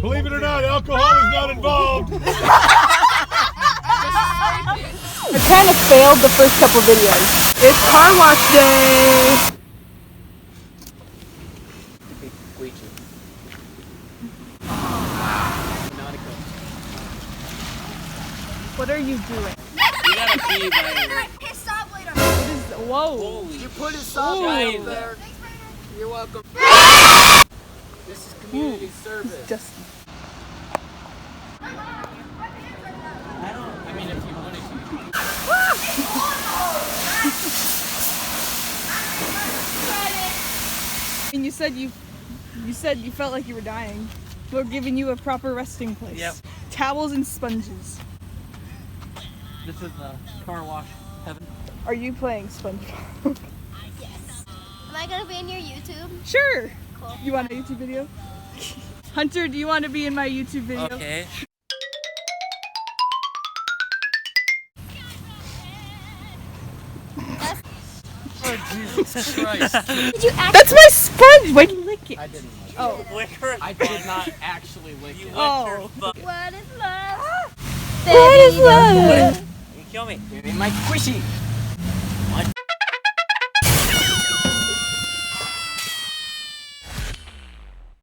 Believe it or not, alcohol is not involved. I kind of failed the first couple videos. It's car wash day! What are you doing? You gotta be by His saw blade on. What is, whoa! Holy. You put his saw blade up there. You're welcome. This is community service. Justin. I mean, if you wanted to. And you said you felt like you were dying. We're giving you a proper resting place. Yep. Towels and sponges. This is car wash heaven. Are you playing SpongeBob? Yes. Am I gonna be in your YouTube? Sure. Cool. You want a YouTube video? Hunter, do you want to be in my YouTube video? Okay. Oh, Jesus Christ. Did you actually? That's my sponge! Why'd you lick it? I didn't like it. Oh. Liquor. I did not actually lick it. Oh. What is love? What is love? You kill me. Give me my squishy. What?